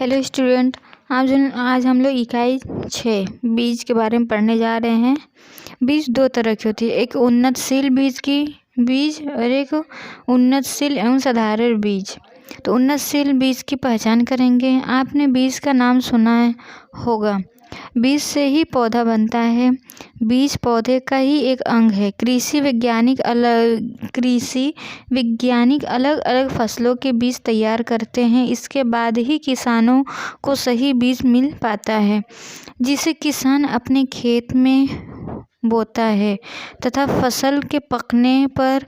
Hello student. आज हम लोग इकाई 6 बीज के बारे में पढ़ने जा रहे हैं। बीज दो तरह की होती है, एक उन्नतशील बीज और एक उन्नतशील एवं साधारण बीज। तो उन्नतशील बीज की पहचान करेंगे। आपने बीज का नाम सुना होगा। बीज से ही पौधा बनता है। बीज पौधे का ही एक अंग है। कृषि वैज्ञानिक अलग अलग फसलों के बीज तैयार करते हैं। इसके बाद ही किसानों को सही बीज मिल पाता है, जिसे किसान अपने खेत में बोता है तथा फसल के पकने पर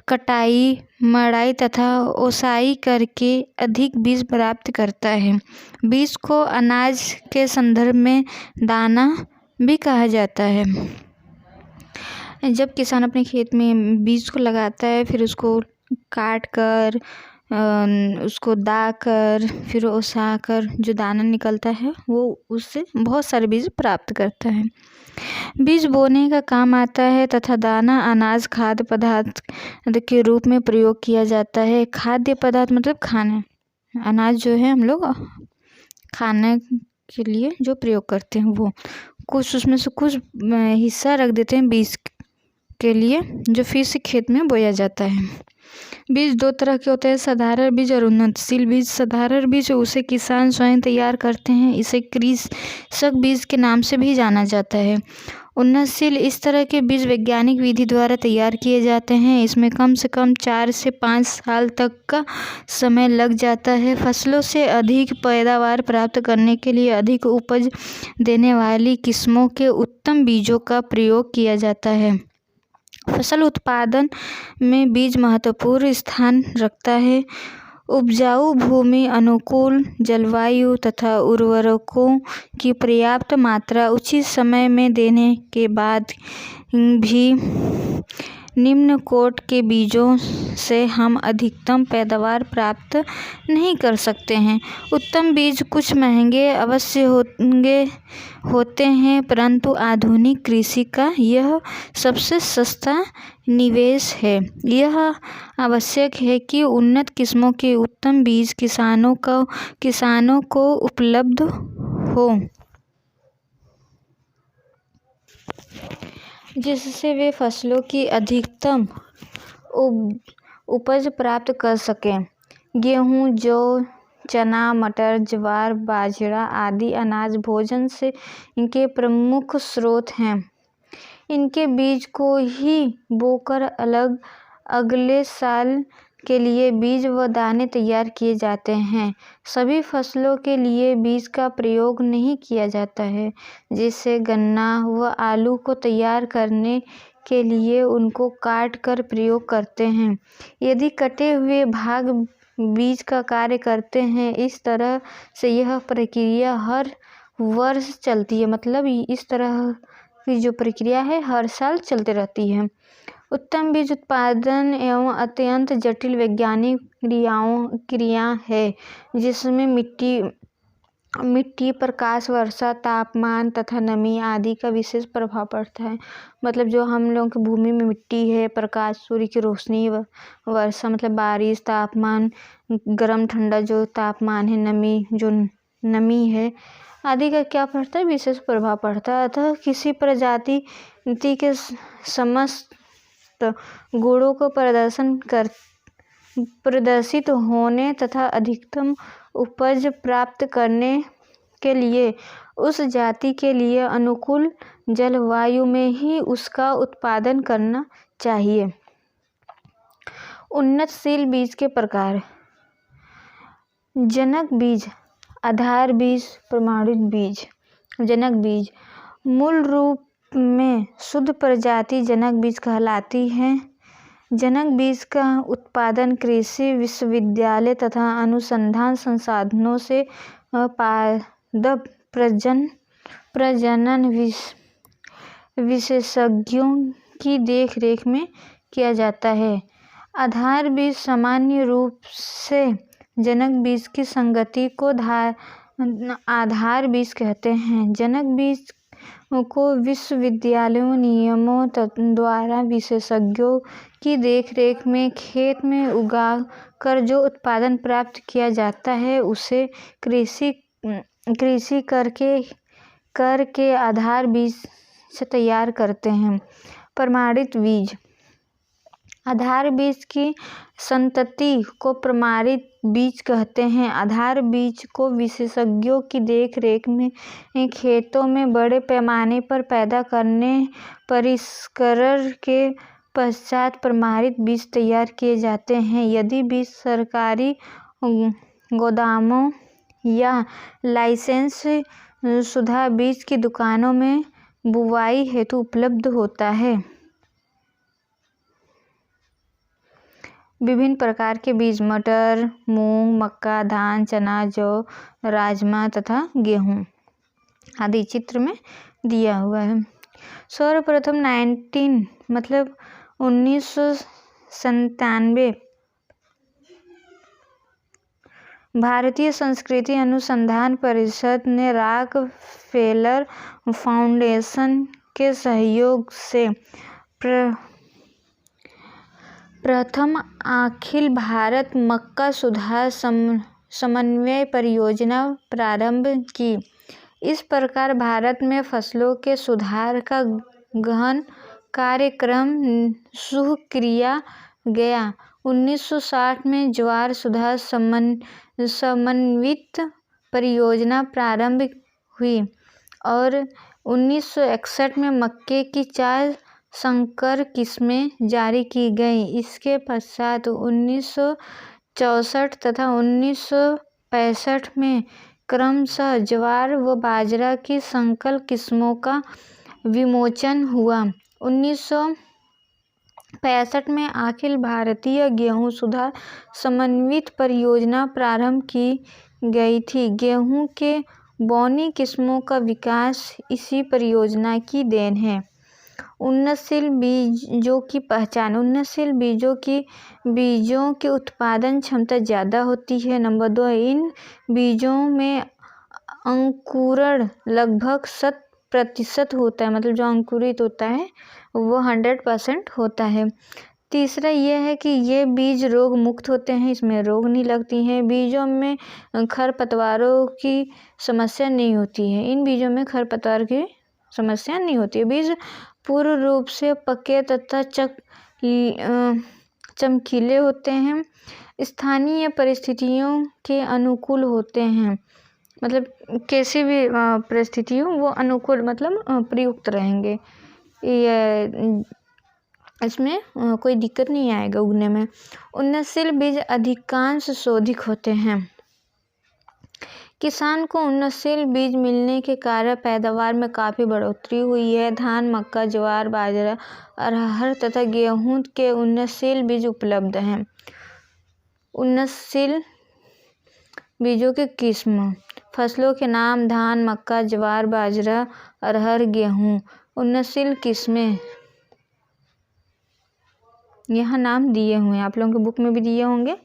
कटाई, मड़ाई तथा ओसाई करके अधिक बीज प्राप्त करता है। बीज को अनाज के संदर्भ में दाना भी कहा जाता है। जब किसान अपने खेत में बीज को लगाता है, फिर उसको काट कर उसको दाकर फिर ओसाकर जो दाना निकलता है वो उससे बहुत सारे बीज प्राप्त करता है। बीज बोने का काम आता है तथा दाना अनाज खाद्य पदार्थ के रूप में प्रयोग किया जाता है। खाद्य पदार्थ मतलब खाना, अनाज जो है हम लोग खाने के लिए जो प्रयोग करते हैं वो कुछ उसमें से कुछ हिस्सा रख देते हैं बीज के लिए, जो फिर से खेत में बोया जाता है। बीज दो तरह के होते हैं, साधारण बीज और उन्नतशील बीज। साधारण बीज उसे किसान स्वयं तैयार करते हैं, इसे कृषक बीज के नाम से भी जाना जाता है। उन्नतशील इस तरह के बीज वैज्ञानिक विधि द्वारा तैयार किए जाते हैं। इसमें कम से कम 4 से 5 साल तक का समय लग जाता है। फसलों से अधिक पैदावार प्राप्त करने के लिए अधिक उपज देने वाली किस्मों के उत्तम बीजों का प्रयोग किया जाता है। फसल उत्पादन में बीज महत्वपूर्ण स्थान रखता है। उपजाऊ भूमि, अनुकूल जलवायु तथा उर्वरकों की पर्याप्त मात्रा उचित समय में देने के बाद भी निम्न कोट के बीजों से हम अधिकतम पैदावार प्राप्त नहीं कर सकते हैं। उत्तम बीज कुछ महंगे अवश्य होते हैं, परंतु आधुनिक कृषि का यह सबसे सस्ता निवेश है। यह आवश्यक है कि उन्नत किस्मों के उत्तम बीज किसानों को उपलब्ध हो, जिससे वे फसलों की अधिकतम उपज प्राप्त कर सकें। गेहूँ, जौ, चना, मटर, ज्वार, बाजरा आदि अनाज भोजन से इनके प्रमुख स्रोत हैं। इनके बीज को ही बोकर अगले साल के लिए बीज व दाने तैयार किए जाते हैं। सभी फसलों के लिए बीज का प्रयोग नहीं किया जाता है। जैसे गन्ना व आलू को तैयार करने के लिए उनको काट कर प्रयोग करते हैं। यदि कटे हुए भाग बीज का कार्य करते हैं। इस तरह से यह प्रक्रिया हर वर्ष चलती है, मतलब इस तरह की जो प्रक्रिया है हर साल चलती रहती है। उत्तम बीज उत्पादन एवं अत्यंत जटिल वैज्ञानिक क्रिया है, जिसमें मिट्टी, प्रकाश, वर्षा, तापमान तथा नमी आदि का विशेष प्रभाव पड़ता है। मतलब जो हम लोगों की भूमि में मिट्टी है, प्रकाश, सूर्य की रोशनी, वर्षा मतलब बारिश, तापमान, गर्म ठंडा जो तापमान है, नमी है आदि का क्या पड़ता है, विशेष प्रभाव पड़ता है। अतः किसी प्रजाति के समस्त गुणों को प्रदर्शित होने तथा अधिकतम उपज प्राप्त करने के लिए उस जाति के लिए अनुकूल जलवायु में ही उसका उत्पादन करना चाहिए। उन्नतशील बीज के प्रकार: जनक बीज, आधार बीज, प्रमाणित बीज। जनक बीज मूल रूप में शुद्ध प्रजाति जनक बीज कहलाती है। जनक बीज का उत्पादन कृषि विश्वविद्यालय तथा अनुसंधान संस्थानों से पादप प्रजनन विशेषज्ञों की देखरेख में किया जाता है। आधार बीज सामान्य रूप से जनक बीज की संगति को आधार बीज कहते हैं। जनक बीज को विश्वविद्यालयों नियमों द्वारा विशेषज्ञों की देखरेख में खेत में उगा कर जो उत्पादन प्राप्त किया जाता है उसे कृषि करके आधार बीज से तैयार करते हैं। प्रमाणित बीज। आधार बीज की संतति को प्रमाणित बीज कहते हैं। आधार बीज को विशेषज्ञों की देखरेख में खेतों में बड़े पैमाने पर पैदा करने परिष्करण के पश्चात प्रमाणित बीज तैयार किए जाते हैं। यदि बीज सरकारी गोदामों या लाइसेंस शुदा बीज की दुकानों में बुवाई हेतु उपलब्ध होता है। विभिन्न प्रकार के बीज मटर, मूंग, मक्का, धान, चना, जौ, राजमा तथा गेहूँ आदि चित्र में दिया हुआ है। सर्वप्रथम 1997 भारतीय संस्कृति अनुसंधान परिषद ने रॉकफेलर फाउंडेशन के सहयोग से प्रथम अखिल भारत मक्का सुधार समन्वय परियोजना प्रारंभ की। इस प्रकार भारत में फसलों के सुधार का गहन कार्यक्रम शुरू किया गया। 1960 में ज्वार सुधार समन्वित परियोजना प्रारंभ हुई और 1961 में मक्के की 4 संकर किस्में जारी की गईं। इसके पश्चात 1964 तथा 1965 में क्रमशः ज्वार व बाजरा की संकर किस्मों का विमोचन हुआ। 1965 में अखिल भारतीय गेहूं सुधार समन्वित परियोजना प्रारंभ की गई थी। गेहूं के बौनी किस्मों का विकास इसी परियोजना की देन है। उन्नतशील बीजों की पहचान। उन्नतशील बीजों की उत्पादन क्षमता ज़्यादा होती है। नंबर 2, इन बीजों में अंकुरण लगभग 100% होता है, मतलब जो अंकुरित होता है वो 100% होता है। तीसरा यह है कि ये बीज रोग मुक्त होते हैं, इसमें रोग नहीं लगती हैं। बीजों में खरपतवारों की समस्या नहीं होती है। इन बीजों में खरपतवार की समस्या नहीं होती है। बीज पूर्ण रूप से पके तथा चमकीले होते हैं। स्थानीय परिस्थितियों के अनुकूल होते हैं, मतलब कैसी भी परिस्थितियों वो अनुकूल मतलब प्रयुक्त रहेंगे। इसमें कोई दिक्कत नहीं आएगा उगने में। उन्नतशील बीज अधिकांश शोधित होते हैं। किसान को उन्नतशील बीज मिलने के कारण पैदावार में काफ़ी बढ़ोतरी हुई है। धान, मक्का, ज्वार, बाजरा, अरहर तथा गेहूं के उन्नतशील बीज उपलब्ध हैं। उन्नतशील बीजों की किस्म। फसलों के नाम धान, मक्का, ज्वार, बाजरा, अरहर, गेहूं। उन्नतशील किस्में यहाँ नाम दिए हुए हैं, आप लोगों के बुक में भी दिए होंगे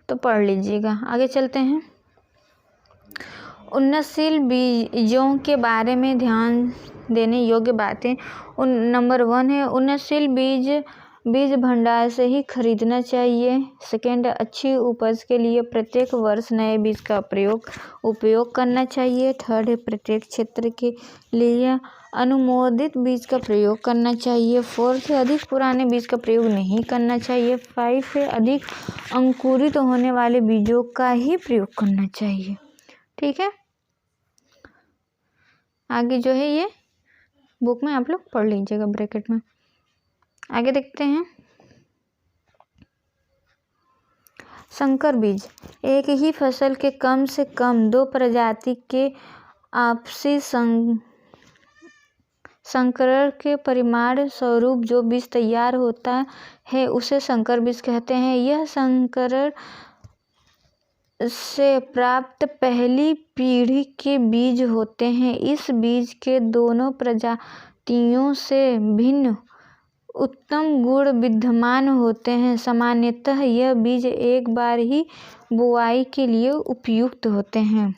तो पढ़ लीजिएगा। आगे चलते हैं। उन्नतशील बीजों के बारे में ध्यान देने योग्य बातें। नंबर 1 है उन्नतशील बीज भंडार से ही खरीदना चाहिए। सेकेंड, अच्छी उपज के लिए प्रत्येक वर्ष नए बीज का उपयोग करना चाहिए। थर्ड है प्रत्येक क्षेत्र के लिए अनुमोदित बीज का प्रयोग करना चाहिए। फोर्थ है अधिक पुराने बीज का प्रयोग नहीं करना चाहिए। 5 है अधिक अंकुरित होने वाले बीजों का ही प्रयोग करना चाहिए। ठीक है, आगे जो है ये बुक में आप लोग पढ़ लीजिएगा ब्रैकेट में। आगे देखते हैं। संकर बीज एक ही फसल के कम से कम 2 प्रजाति के आपसी संकरण के परिणाम स्वरूप जो बीज तैयार होता है उसे संकर बीज कहते हैं। यह संकरण से प्राप्त पहली पीढ़ी के बीज होते हैं। इस बीज के दोनों प्रजातियों से भिन्न उत्तम गुण विद्यमान होते हैं। सामान्यतः यह बीज एक बार ही बुआई के लिए उपयुक्त होते हैं।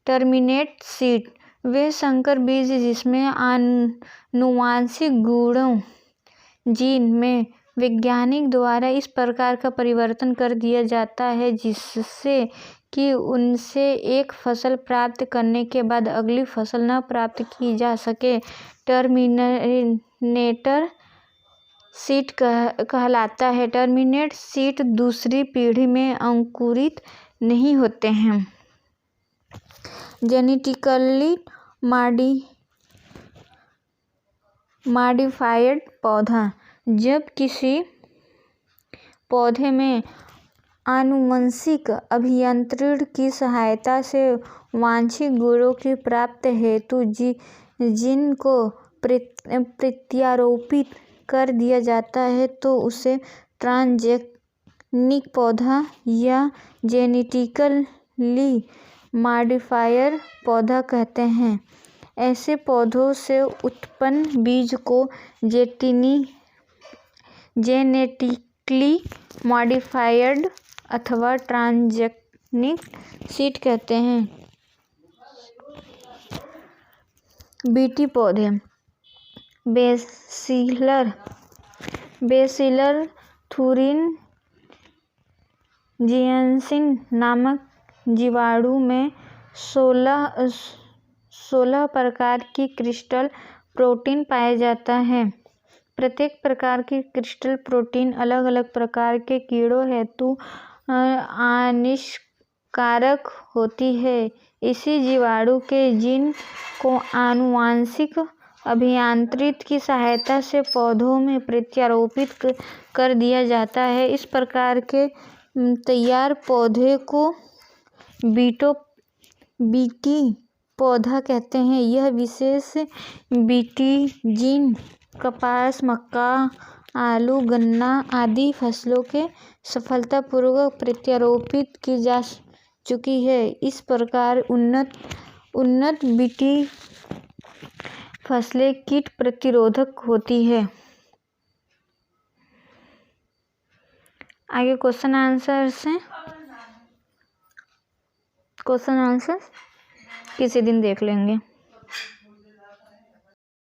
टर्मिनेट सीड वे संकर बीज जिसमें आनुवांशिक गुणों जीन में वैज्ञानिक द्वारा इस प्रकार का परिवर्तन कर दिया जाता है जिससे कि उनसे एक फसल प्राप्त करने के बाद अगली फसल न प्राप्त की जा सके, टर्मिनेटर सीड कहलाता है। टर्मिनेट सीड दूसरी पीढ़ी में अंकुरित नहीं होते हैं। जेनेटिकली मॉडिफाइड पौधा, जब किसी पौधे में आनुवंशिक अभियांत्रिकी की सहायता से वांछित गुणों की प्राप्ति हेतु जीन को प्रत्यारोपित कर दिया जाता है तो उसे ट्रांसजेनिक पौधा या जेनेटिकली मॉडिफायर पौधा कहते हैं। ऐसे पौधों से उत्पन्न बीज को जेनेटिकली मॉडिफाइड अथवा ट्रांसजेनिक सीड कहते हैं। बीटी पौधे, बेसिलर थुरिनजिएंसिस नामक जीवाणु में 16 प्रकार की क्रिस्टल प्रोटीन पाया जाता है। प्रत्येक प्रकार की क्रिस्टल प्रोटीन अलग अलग प्रकार के कीड़ों हेतु हानिकारक होती है। इसी जीवाणु के जीन को आनुवांशिक अभियांत्रिकी की सहायता से पौधों में प्रत्यारोपित कर दिया जाता है। इस प्रकार के तैयार पौधे को बीटी पौधा कहते हैं। यह विशेष बीटी जीन कपास, मक्का, आलू, गन्ना आदि फसलों के सफलतापूर्वक प्रत्यारोपित की जा चुकी है। इस प्रकार उन्नत बीटी फसलें कीट प्रतिरोधक होती है। आगे क्वेश्चन आंसर किसी दिन देख लेंगे।